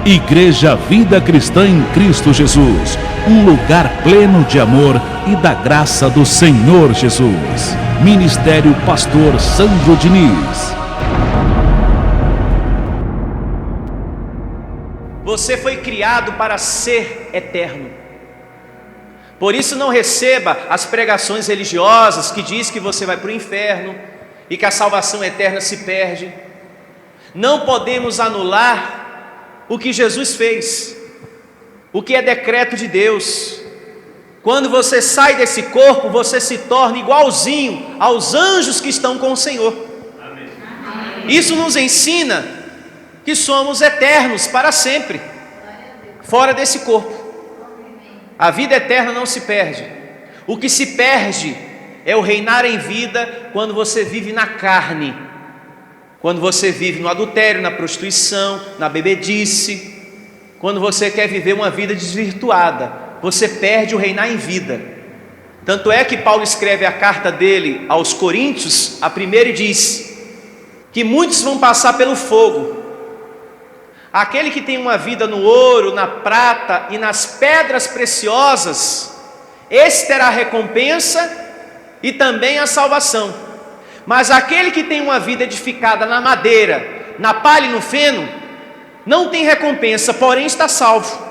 Igreja Vida Cristã em Cristo Jesus, um lugar pleno de amor e da graça do Senhor Jesus. Ministério Pastor Sandro Diniz. Você foi criado para ser eterno. Por isso não receba as pregações religiosas que diz que você vai para o inferno e que a salvação eterna se perde. Não podemos anular o que Jesus fez, o que é decreto de Deus. Quando você sai desse corpo, você se torna igualzinho aos anjos que estão com o Senhor. Amém. Isso nos ensina que somos eternos para sempre, fora desse corpo. A vida eterna não se perde. O que se perde é o reinar em vida quando você vive na carne, quando você vive no adultério, na prostituição, na bebedice, quando você quer viver uma vida desvirtuada, você perde o reinar em vida. Tanto é que Paulo escreve a carta dele aos Coríntios, a primeira, e diz que muitos vão passar pelo fogo. Aquele que tem uma vida no ouro, na prata e nas pedras preciosas, esse terá a recompensa e também a salvação. Mas aquele que tem uma vida edificada na madeira, na palha e no feno, não tem recompensa, porém está salvo.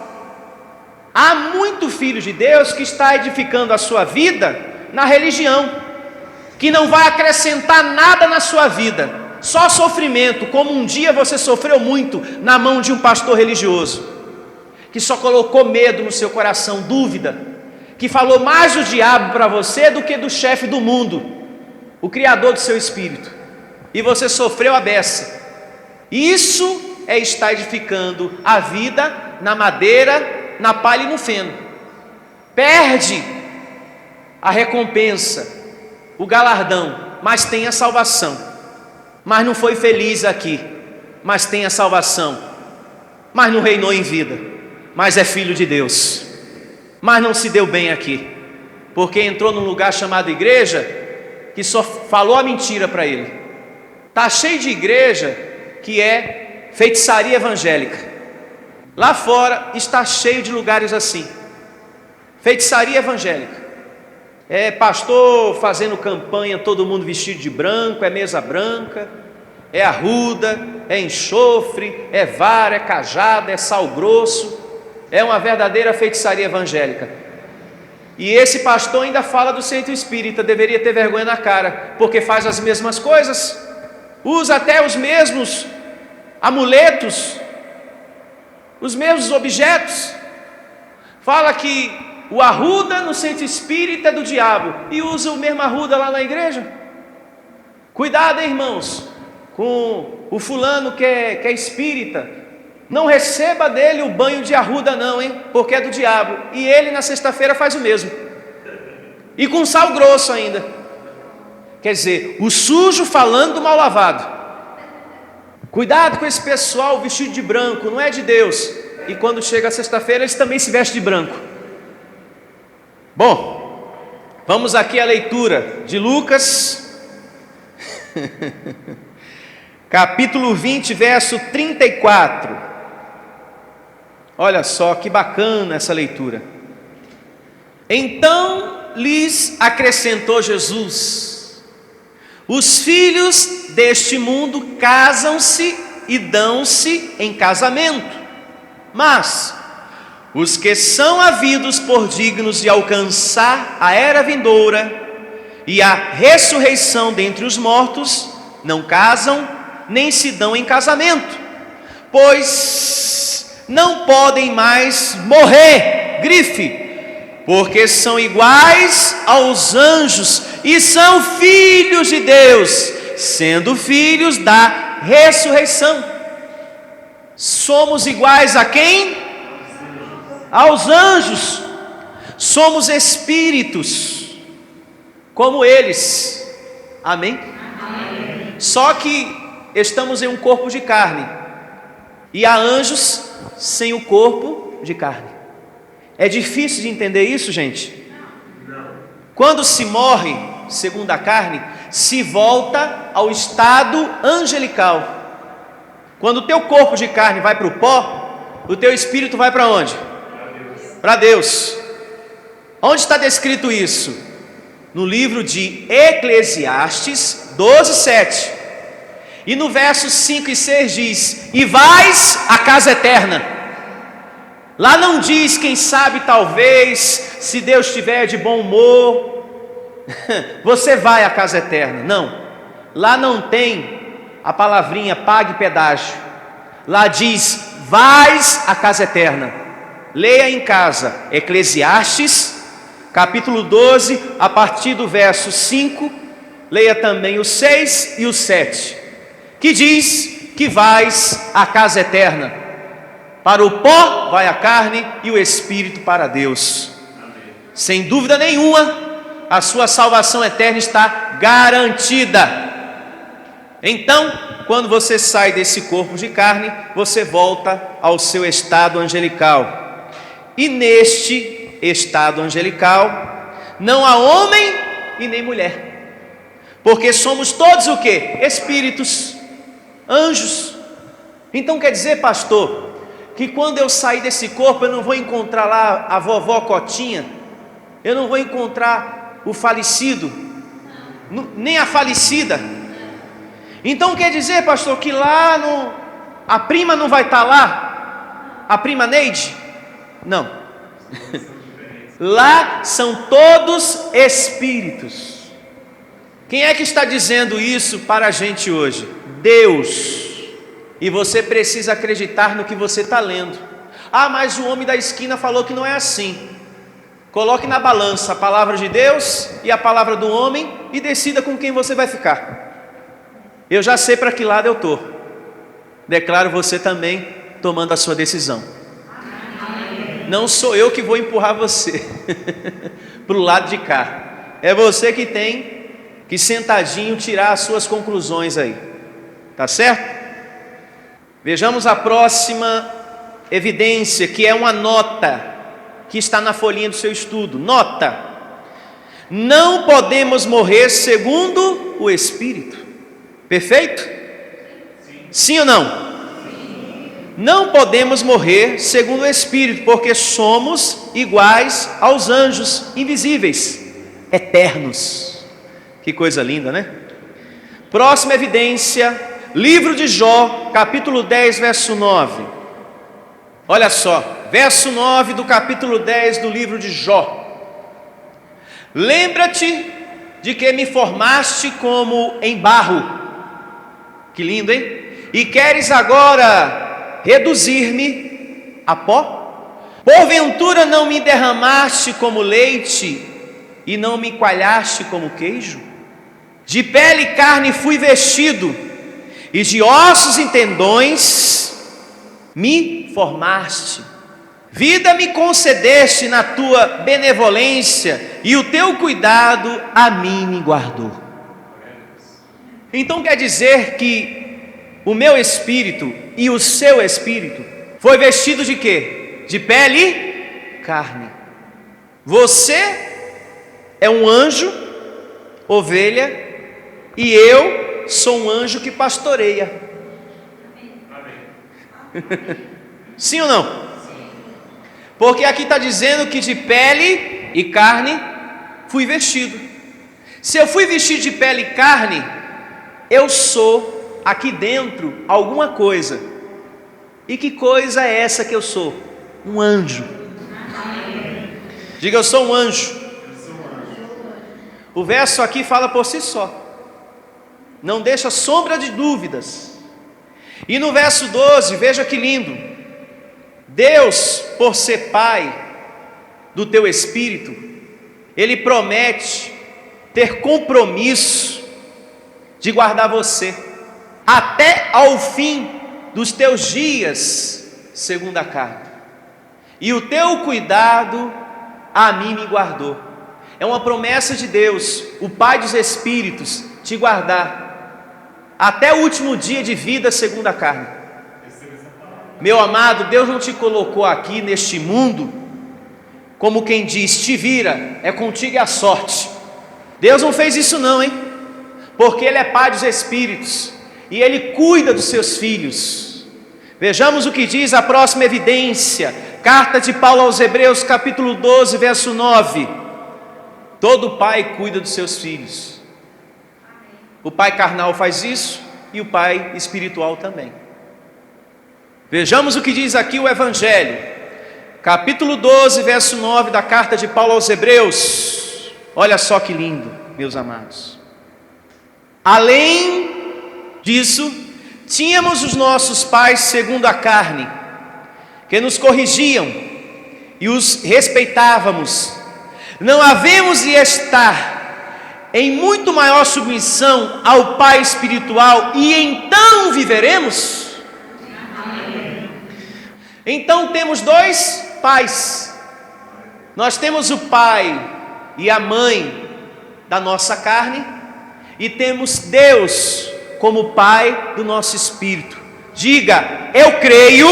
Há muito filho de Deus que está edificando a sua vida na religião, que não vai acrescentar nada na sua vida, só sofrimento, como um dia você sofreu muito na mão de um pastor religioso, que só colocou medo no seu coração, dúvida, que falou mais do diabo para você do que do chefe do mundo, o criador do seu espírito, e você sofreu a beça. Isso é estar edificando a vida na madeira, na palha e no feno. Perde a recompensa, o galardão, mas tem a salvação. Mas não foi feliz aqui, mas tem a salvação. Mas não reinou em vida, mas é filho de Deus. Mas não se deu bem aqui, porque entrou num lugar chamado igreja, que só falou a mentira para ele. Está cheio de igreja que é feitiçaria evangélica. Lá fora está cheio de lugares assim, feitiçaria evangélica. É pastor fazendo campanha, todo mundo vestido de branco, é mesa branca, é arruda, é enxofre, é vara, é cajada, é sal grosso. É uma verdadeira feitiçaria evangélica. E esse pastor ainda fala do centro espírita, deveria ter vergonha na cara, porque faz as mesmas coisas, usa até os mesmos amuletos, os mesmos objetos. Fala que o arruda no centro espírita é do diabo e usa o mesmo arruda lá na igreja. Cuidado, hein, irmãos, com o fulano que é espírita. Não receba dele o banho de arruda não, hein? Porque é do diabo. E ele na sexta-feira faz o mesmo. E com sal grosso ainda. Quer dizer, o sujo falando do mal lavado. Cuidado com esse pessoal vestido de branco, não é de Deus. E quando chega a sexta-feira eles também se vestem de branco. Bom, vamos aqui à leitura de Lucas capítulo 20, verso 34. Olha só que bacana essa leitura. Então lhes acrescentou Jesus: os filhos deste mundo casam-se e dão-se em casamento, mas os que são havidos por dignos de alcançar a era vindoura e a ressurreição dentre os mortos, não casam nem se dão em casamento, pois não podem mais morrer, grife, porque são iguais aos anjos e são filhos de Deus, sendo filhos da ressurreição. Somos iguais a quem? Aos anjos. Somos espíritos como eles. Amém? Amém. Só que estamos em um corpo de carne e há anjos sem o corpo de carne. É difícil de entender isso, gente? Não. Quando se morre, segundo a carne, se volta ao estado angelical. Quando o teu corpo de carne vai para o pó, o teu espírito vai para onde? Para Deus. Onde está descrito isso? No livro de Eclesiastes 12:7. E no verso 5 e 6 diz: e vais à casa eterna. Lá não diz, quem sabe, talvez, se Deus estiver de bom humor, você vai à casa eterna. Não, lá não tem a palavrinha pague pedágio. Lá diz: vais à casa eterna. Leia em casa Eclesiastes capítulo 12, a partir do verso 5. Leia também o 6 e o 7, que diz que vais à casa eterna. Para o pó vai a carne e o espírito para Deus. Sem dúvida nenhuma, a sua salvação eterna está garantida. Então, quando você sai desse corpo de carne, você volta ao seu estado angelical. E neste estado angelical não há homem e nem mulher, porque somos todos o quê? Espíritos, anjos. Então quer dizer, pastor, que quando eu sair desse corpo eu não vou encontrar lá a vovó Cotinha, eu não vou encontrar o falecido, nem a falecida. Então quer dizer, pastor, que lá a prima não vai estar lá? A prima Neide? Não. Lá são todos espíritos. Quem é que está dizendo isso para a gente hoje? Deus. E você precisa acreditar no que você está lendo. Ah, mas o homem da esquina falou que não é assim. Coloque na balança a palavra de Deus e a palavra do homem e decida com quem você vai ficar. Eu já sei para que lado eu estou. Declaro você também tomando a sua decisão. Não sou eu que vou empurrar você para o lado de cá. É você que tem que sentadinho tirar as suas conclusões aí. Tá certo? Vejamos a próxima evidência, que é uma nota que está na folhinha do seu estudo. Nota: não podemos morrer segundo o Espírito. Perfeito? Sim ou não? Não podemos morrer segundo o Espírito, porque somos iguais aos anjos invisíveis, eternos. Que coisa linda, né? Próxima evidência, livro de Jó, capítulo 10, verso 9. Olha só, verso 9 do capítulo 10 do livro de Jó. Lembra-te de que me formaste como em barro. Que lindo, hein? E queres agora reduzir-me a pó? Porventura não me derramaste como leite e não me coalhaste como queijo? De pele e carne fui vestido, e de ossos e tendões me formaste. Vida me concedeste na tua benevolência, e o teu cuidado a mim me guardou. Então quer dizer que o meu espírito e o seu espírito foi vestido de quê? De pele e carne. Você é um anjo, ovelha, e eu sou um anjo que pastoreia. Sim ou não? Sim. Porque aqui está dizendo que de pele e carne fui vestido. Se eu fui vestido de pele e carne, eu sou aqui dentro alguma coisa. E que coisa é essa que eu sou? Um anjo. Diga, eu sou um anjo. O verso aqui fala por si só. Não deixa sombra de dúvidas. E no verso 12, veja que lindo. Deus, por ser Pai do teu espírito, Ele promete ter compromisso de guardar você até ao fim dos teus dias, segundo a carne. E o teu cuidado a mim me guardou. É uma promessa de Deus, o Pai dos Espíritos, te guardar até o último dia de vida segundo a carne. Meu amado, Deus não te colocou aqui neste mundo como quem diz, te vira, é contigo a sorte. Deus não fez isso não, hein? Porque Ele é Pai dos Espíritos e Ele cuida dos seus filhos. Vejamos o que diz a próxima evidência. Carta de Paulo aos Hebreus, capítulo 12, verso 9. Todo pai cuida dos seus filhos. O pai carnal faz isso e o pai espiritual também. Vejamos o que diz aqui o Evangelho. Capítulo 12, verso 9 da carta de Paulo aos Hebreus. Olha só que lindo, meus amados. Além disso, tínhamos os nossos pais segundo a carne, que nos corrigiam e os respeitávamos. Não havemos de estar em muito maior submissão ao Pai espiritual e então viveremos? Então temos dois pais. Nós temos o pai e a mãe da nossa carne e temos Deus como pai do nosso espírito. Diga, eu creio.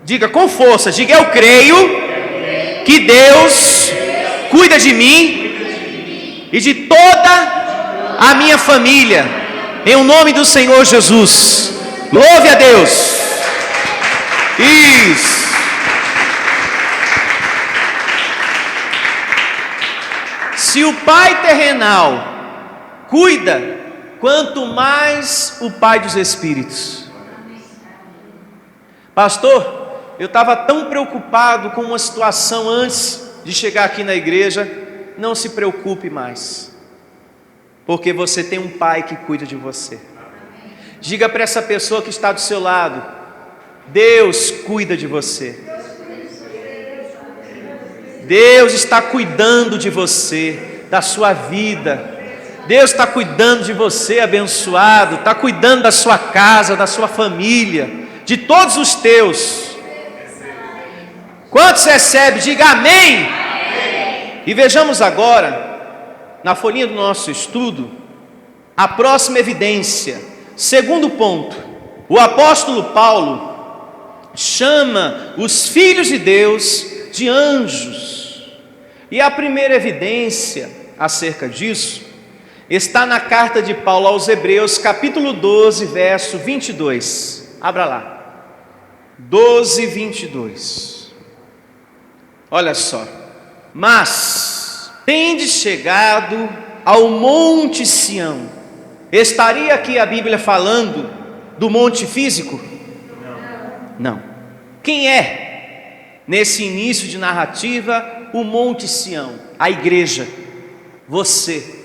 Diga com força, diga, eu creio que Deus cuida de mim e de toda a minha família, em o nome do Senhor Jesus. Louve a Deus. Isso. Se o Pai terrenal cuida, quanto mais o Pai dos Espíritos. Pastor, eu estava tão preocupado com uma situação antes de chegar aqui na igreja. Não se preocupe mais, porque você tem um Pai que cuida de você. Diga para essa pessoa que está do seu lado: Deus cuida de você. Deus está cuidando de você, da sua vida. Deus está cuidando de você, abençoado. Está cuidando da sua casa, da sua família, de todos os teus. Quantos recebem? Diga amém. Amém. E vejamos agora, na folhinha do nosso estudo, a próxima evidência. Segundo ponto, o apóstolo Paulo chama os filhos de Deus de anjos. E a primeira evidência acerca disso está na carta de Paulo aos Hebreus, capítulo 12, verso 22. Abra lá. 12, 22. Olha só. Mas tendes chegado ao monte Sião. Estaria aqui a Bíblia falando do monte físico? Não. Quem é, nesse início de narrativa, o monte Sião? A igreja. Você,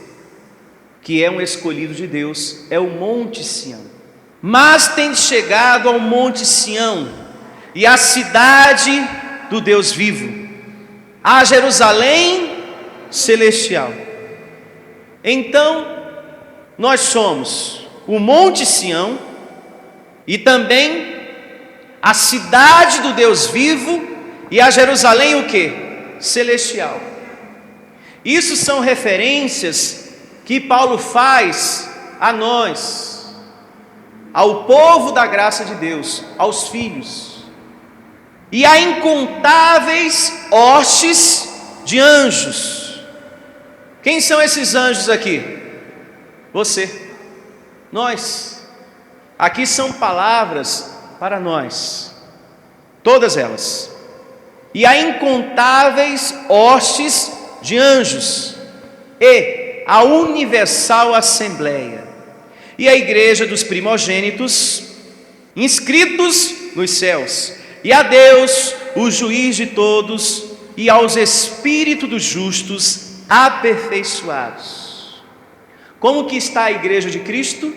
que é um escolhido de Deus, é o monte Sião. Mas tendes chegado ao monte Sião e à cidade do Deus vivo, a Jerusalém celestial. Então, nós somos o monte Sião e também a cidade do Deus vivo e a Jerusalém o quê? Celestial. Isso são referências que Paulo faz a nós, ao povo da graça de Deus, aos filhos. E há incontáveis hostes de anjos. Quem são esses anjos aqui? Você, nós. Aqui são palavras para nós, todas elas. E há incontáveis hostes de anjos e a universal assembleia e a igreja dos primogênitos inscritos nos céus, e a Deus, o juiz de todos, e aos espíritos dos justos aperfeiçoados. Como que está a igreja de Cristo?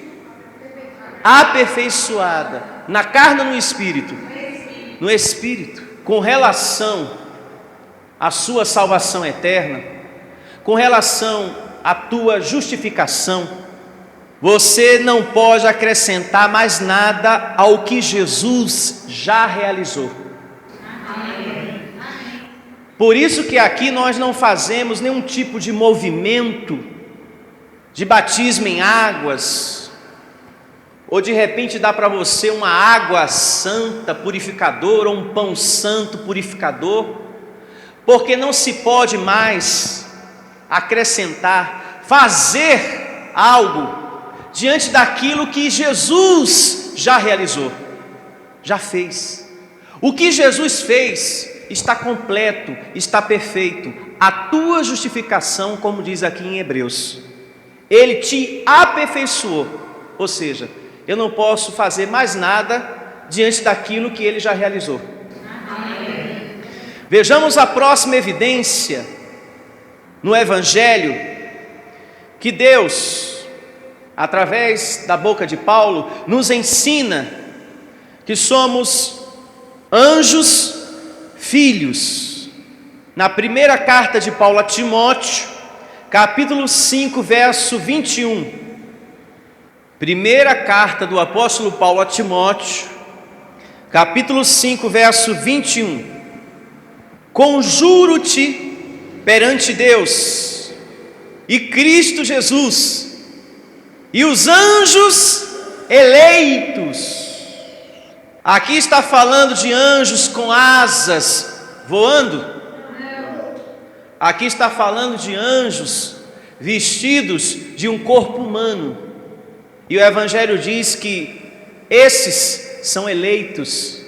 Aperfeiçoada, na carne ou no espírito? No espírito. Com relação à sua salvação eterna, com relação à tua justificação, você não pode acrescentar mais nada ao que Jesus já realizou. Por isso que aqui nós não fazemos nenhum tipo de movimento de batismo em águas, ou de repente dá para você uma água santa purificadora, ou um pão santo purificador, porque não se pode mais acrescentar, fazer algo diante daquilo que Jesus já realizou, já fez. O que Jesus fez está completo, está perfeito. A tua justificação, como diz aqui em Hebreus, Ele te aperfeiçoou. Ou seja, eu não posso fazer mais nada diante daquilo que Ele já realizou. Amém. Vejamos a próxima evidência no Evangelho, que Deus, através da boca de Paulo, nos ensina que somos anjos filhos. Na primeira carta de Paulo a Timóteo, capítulo 5, verso 21. Primeira carta do apóstolo Paulo a Timóteo, capítulo 5, verso 21. Conjuro-te perante Deus e Cristo Jesus e os anjos eleitos. Aqui está falando de anjos com asas voando. Aqui está falando de anjos vestidos de um corpo humano. E o Evangelho diz que esses são eleitos.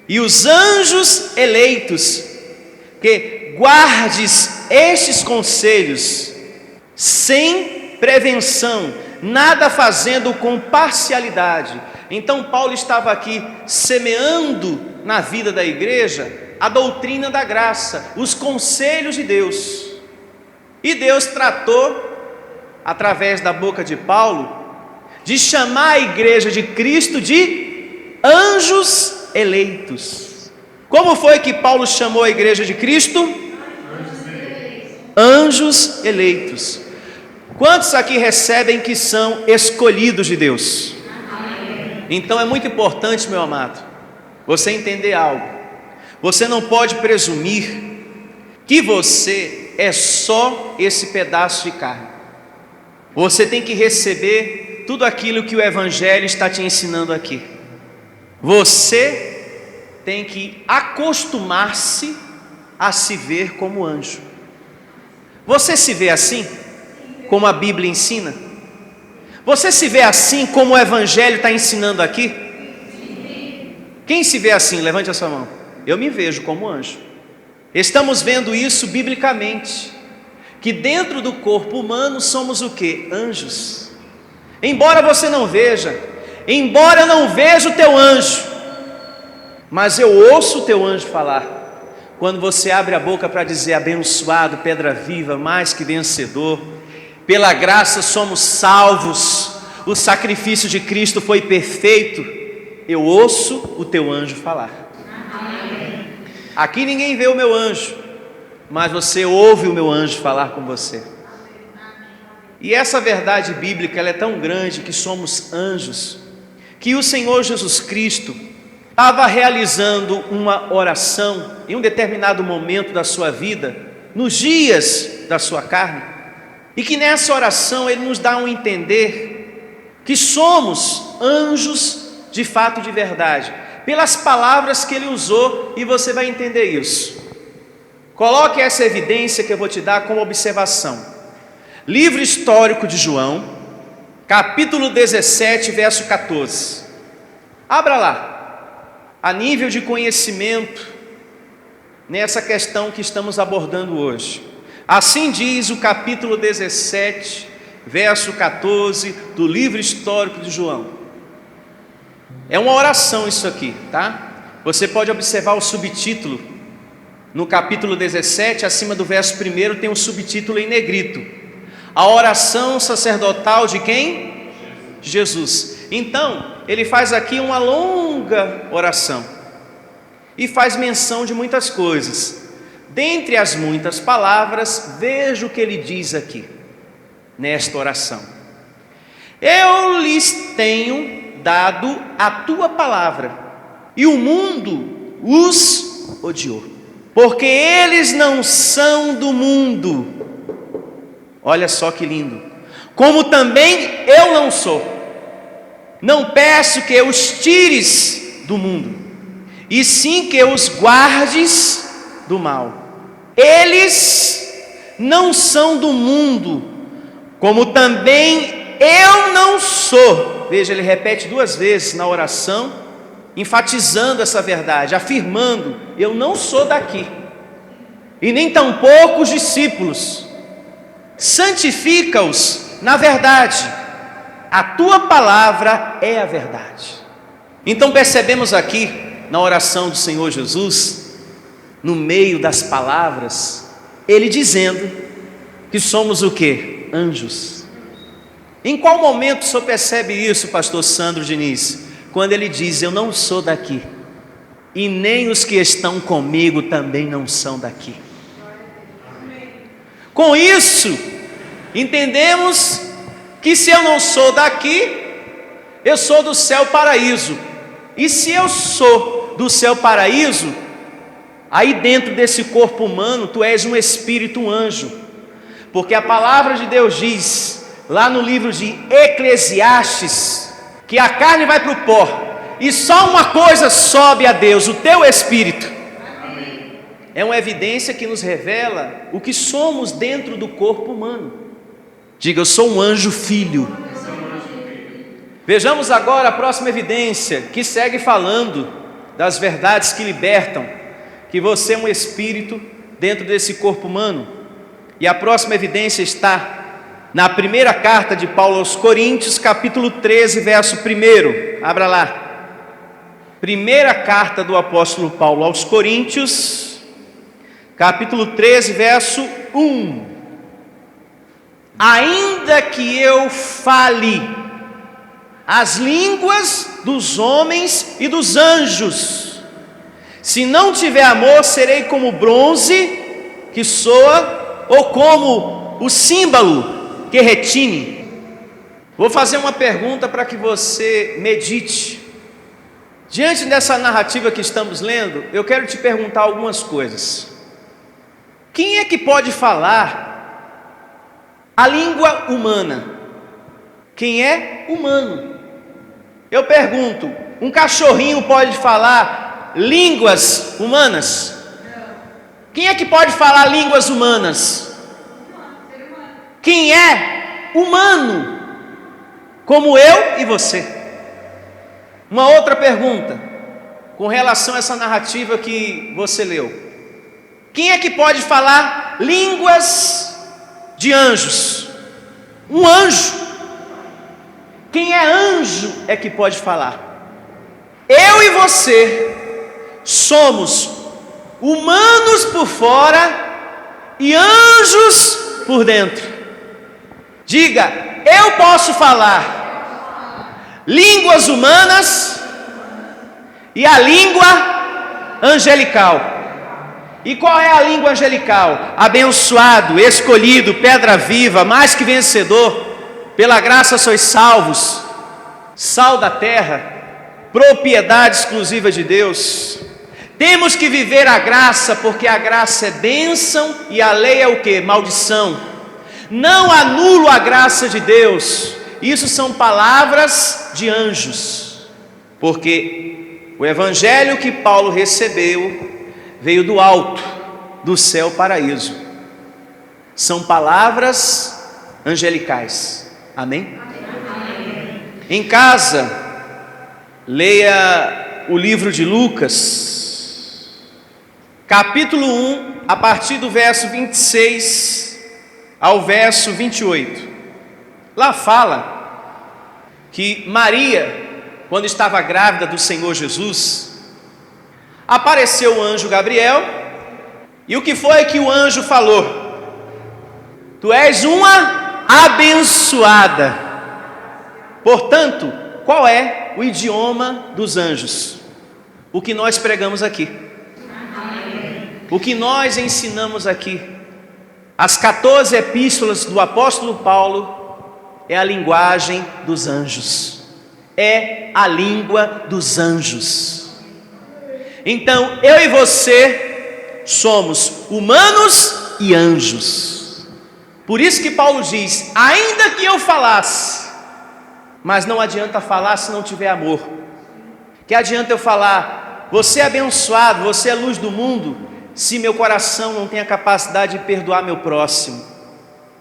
E os anjos eleitos, que guardes estes conselhos sem prevenção, nada fazendo com parcialidade. Então Paulo estava aqui semeando na vida da igreja a doutrina da graça, os conselhos de Deus. E Deus tratou, através da boca de Paulo, de chamar a igreja de Cristo de anjos eleitos. Como foi que Paulo chamou a igreja de Cristo? Anjos eleitos. Quantos aqui recebem que são escolhidos de Deus? Então é muito importante, meu amado, você entender algo. Você não pode presumir que você é só esse pedaço de carne. Você tem que receber tudo aquilo que o Evangelho está te ensinando aqui. Você tem que acostumar-se a se ver como anjo. Você se vê assim, como a Bíblia ensina? Você se vê assim, como o Evangelho está ensinando aqui? Quem se vê assim? Levante a sua mão. Eu me vejo como anjo. Estamos vendo isso biblicamente, que dentro do corpo humano somos o quê? Anjos. Embora você não veja, embora eu não veja o teu anjo, mas eu ouço o teu anjo falar. Quando você abre a boca para dizer: abençoado, pedra viva, mais que vencedor, pela graça somos salvos, o sacrifício de Cristo foi perfeito, eu ouço o teu anjo falar. Aqui ninguém vê o meu anjo, mas você ouve o meu anjo falar com você. E essa verdade bíblica, ela é tão grande, que somos anjos, que o Senhor Jesus Cristo estava realizando uma oração em um determinado momento da sua vida, nos dias da sua carne, e que nessa oração Ele nos dá um entender que somos anjos de fato, de verdade, pelas palavras que Ele usou, e você vai entender isso. Coloque essa evidência que eu vou te dar como observação. Livro histórico de João, capítulo 17, verso 14. Abra lá, a nível de conhecimento, nessa questão que estamos abordando hoje. Assim diz o capítulo 17, verso 14, do livro histórico de João. É uma oração isso aqui, tá? Você pode observar o subtítulo. No capítulo 17, acima do verso 1, tem um subtítulo em negrito: a oração sacerdotal de quem? Jesus. Então, ele faz aqui uma longa oração e faz menção de muitas coisas. Dentre as muitas palavras, veja o que ele diz aqui, nesta oração: eu lhes tenho dado a tua palavra, e o mundo os odiou, porque eles não são do mundo. Olha só que lindo. Como também eu não sou. Não peço que os tires do mundo, e sim que os guardes do mal. Eles não são do mundo, como também eu não sou. veja, ele repete 2 vezes na oração, enfatizando essa verdade, afirmando: eu não sou daqui, e nem tampouco os discípulos. Santifica-os na verdade, a tua palavra é a verdade. Então percebemos aqui, na oração do Senhor Jesus, no meio das palavras, ele dizendo que somos o quê? Anjos. Em qual momento o senhor percebe isso, pastor Sandro Diniz? Quando ele diz: eu não sou daqui, e nem os que estão comigo também não são daqui. Com isso, entendemos que se eu não sou daqui, eu sou do céu paraíso. E se eu sou do céu paraíso, aí dentro desse corpo humano, tu és um espírito, um anjo. Porque a palavra de Deus diz, lá no livro de Eclesiastes, que a carne vai para o pó, e só uma coisa sobe a Deus: o teu espírito. Amém. É uma evidência que nos revela o que somos dentro do corpo humano. Diga: eu sou um anjo filho. Vejamos agora a próxima evidência, que segue falando das verdades que libertam, que você é um espírito dentro desse corpo humano. E a próxima evidência está na primeira carta de Paulo aos Coríntios, capítulo 13, verso 1. Abra lá. Primeira carta do apóstolo Paulo aos Coríntios, capítulo 13, verso 1. Ainda que eu fale as línguas dos homens e dos anjos, se não tiver amor, serei como bronze que soa, ou como o símbolo que retine. Vou fazer uma pergunta para que você medite. Diante dessa narrativa que estamos lendo, eu quero te perguntar algumas coisas. Quem é que pode falar a língua humana? Quem é humano? Eu pergunto: um cachorrinho pode falar línguas humanas? Quem é que pode falar línguas humanas? Quem é humano? Como eu e você. Uma outra pergunta, com relação a essa narrativa que você leu: quem é que pode falar línguas de anjos? Um anjo. Quem é anjo é que pode falar. Eu e você somos humanos por fora e anjos por dentro. Diga: eu posso falar línguas humanas e a língua angelical. E qual é a língua angelical? Abençoado, escolhido, pedra viva, mais que vencedor, pela graça sois salvos, sal da terra, propriedade exclusiva de Deus. Temos que viver a graça, porque a graça é bênção e a lei é o que? Maldição. Não anulo a graça de Deus. Isso são palavras de anjos, porque o evangelho que Paulo recebeu veio do alto, do céu paraíso. São palavras angelicais. Amém? Amém. Em casa, leia o livro de Lucas, capítulo 1, a partir do verso 26 ao verso 28. Lá fala que Maria, quando estava grávida do Senhor Jesus, apareceu o anjo Gabriel, e o que foi que o anjo falou? Tu és uma abençoada. Portanto, qual é o idioma dos anjos? O que nós pregamos aqui, o que nós ensinamos aqui. As 14 epístolas do apóstolo Paulo é a linguagem dos anjos, é a língua dos anjos. Então eu e você somos humanos e anjos. Por isso que Paulo diz: ainda que eu falasse, mas não adianta falar se não tiver amor. Que adianta eu falar, você é abençoado, você é luz do mundo, se meu coração não tem a capacidade de perdoar meu próximo?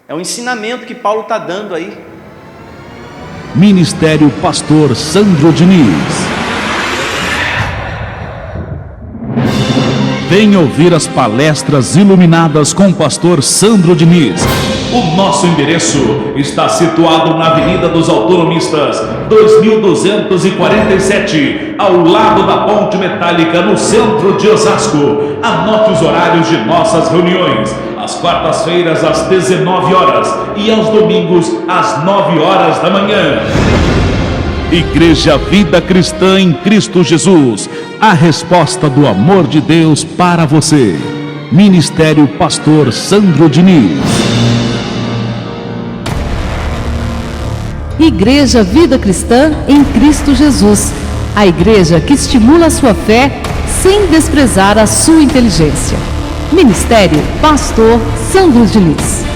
É um ensinamento que Paulo está dando aí. Ministério Pastor Sandro Diniz. Venha ouvir as palestras iluminadas com o pastor Sandro Diniz. O nosso endereço está situado na Avenida dos Autonomistas, 2247, ao lado da Ponte Metálica, no centro de Osasco. Anote os horários de nossas reuniões: às quartas-feiras às 19 horas e aos domingos às 9 horas da manhã. Igreja Vida Cristã em Cristo Jesus, a resposta do amor de Deus para você. Ministério Pastor Sandro Diniz. Igreja Vida Cristã em Cristo Jesus, a igreja que estimula a sua fé sem desprezar a sua inteligência. Ministério Pastor Sandro Diniz.